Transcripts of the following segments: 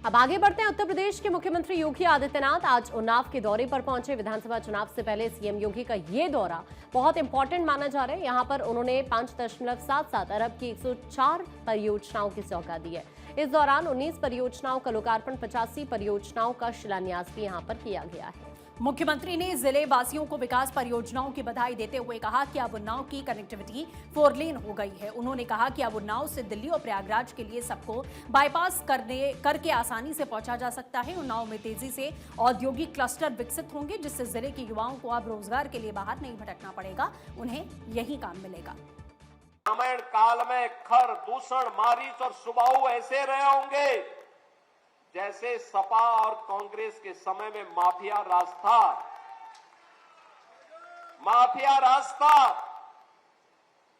अब आगे बढ़ते हैं। उत्तर प्रदेश के मुख्यमंत्री योगी आदित्यनाथ आज उन्नाव के दौरे पर पहुंचे। विधानसभा चुनाव से पहले सीएम योगी का ये दौरा बहुत इंपॉर्टेंट माना जा रहा है। यहां पर उन्होंने 5.77 अरब की 104 परियोजनाओं की सौगात दी है। इस दौरान 19 परियोजनाओं का लोकार्पण, 85 परियोजनाओं का शिलान्यास भी यहां पर किया गया है। मुख्यमंत्री ने जिले वासियों को विकास परियोजनाओं की बधाई देते हुए कहा कि अब उन्नाव की कनेक्टिविटी 4 लेन हो गई है। उन्होंने कहा कि अब उन्नाव से दिल्ली और प्रयागराज के लिए सबको बाईपास करके आसानी से पहुंचा जा सकता है। उन्नाव में तेजी से औद्योगिक क्लस्टर विकसित होंगे, जिससे जिले के युवाओं को अब रोजगार के लिए बाहर नहीं भटकना पड़ेगा, उन्हें यही काम मिलेगा। रामायण काल में खर, दूषण, मारीच और सुबाहु ऐसे रहे होंगे जैसे सपा और कांग्रेस के समय में माफिया राज था। माफिया राज था।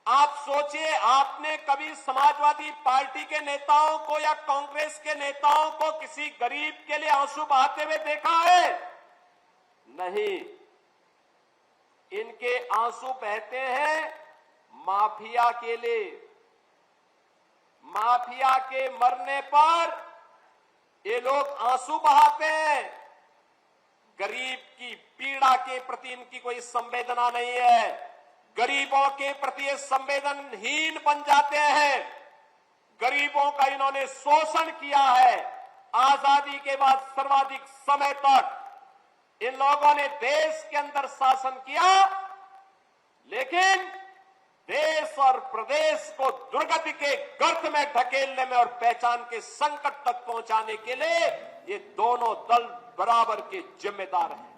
आप सोचिए, आपने कभी समाजवादी पार्टी के नेताओं को या कांग्रेस के नेताओं को किसी गरीब के लिए आंसू बहाते हुए देखा है? नहीं। इनके आंसू बहते हैं माफिया के लिए। माफिया के मरने पर ये लोग आंसू बहाते हैं। गरीब की पीड़ा के प्रति इनकी कोई संवेदना नहीं है। गरीबों के प्रति ये संवेदनहीन बन जाते हैं। गरीबों का इन्होंने शोषण किया है। आजादी के बाद सर्वाधिक समय तक इन लोगों ने देश के अंदर शासन किया, लेकिन देश और प्रदेश को दुर्गति के गर्त में ढकेलने में और पहचान के संकट तक पहुंचाने के लिए ये दोनों दल बराबर के जिम्मेदार हैं।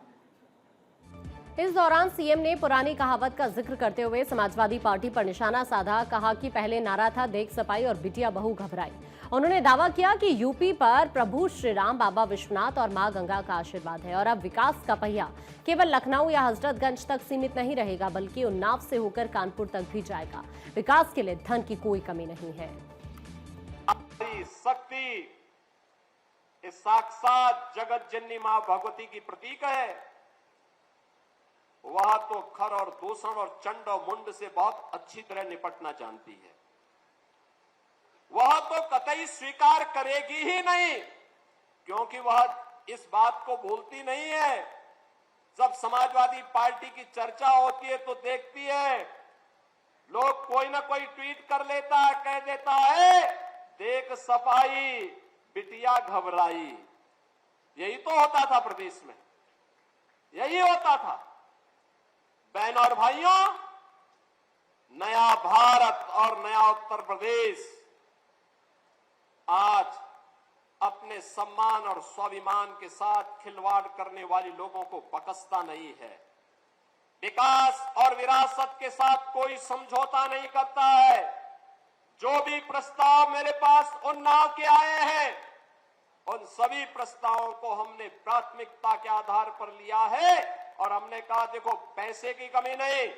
इस दौरान सीएम ने पुरानी कहावत का जिक्र करते हुए समाजवादी पार्टी पर निशाना साधा। कहा कि पहले नारा था देख सफाई और बिटिया बहू घबराई। उन्होंने दावा किया कि यूपी पर प्रभु श्री राम, बाबा विश्वनाथ और मां गंगा का आशीर्वाद है और अब विकास का पहिया केवल लखनऊ या हजरतगंज तक सीमित नहीं रहेगा, बल्कि उन्नाव से होकर कानपुर तक भी जाएगा। विकास के लिए धन की कोई कमी नहीं है। शक्ति इस साक्षात जगत जननी मां भगवती की प्रतीक है। वह तो खर और दूषण और चंड और मुंड से बहुत अच्छी तरह निपटना जानती है। वह तो कतई स्वीकार करेगी ही नहीं, क्योंकि वह इस बात को भूलती नहीं है। जब समाजवादी पार्टी की चर्चा होती है तो देखती है, लोग कोई ना कोई ट्वीट कर लेता है, कह देता है देख सफाई बिटिया घबराई। यही तो होता था प्रदेश में, यही होता था। बहनों और भाइयों, नया भारत और नया उत्तर प्रदेश आज अपने सम्मान और स्वाभिमान के साथ खिलवाड़ करने वाले लोगों को बख्शता नहीं है। विकास और विरासत के साथ कोई समझौता नहीं करता है। जो भी प्रस्ताव मेरे पास उन्नाव के आए हैं, उन सभी प्रस्तावों को हमने प्राथमिकता के आधार पर लिया है और हमने कहा देखो पैसे की कमी नहीं।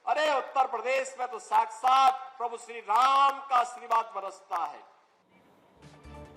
अरे उत्तर प्रदेश में तो साक्षात प्रभु श्री राम का आशीर्वाद बरसता है।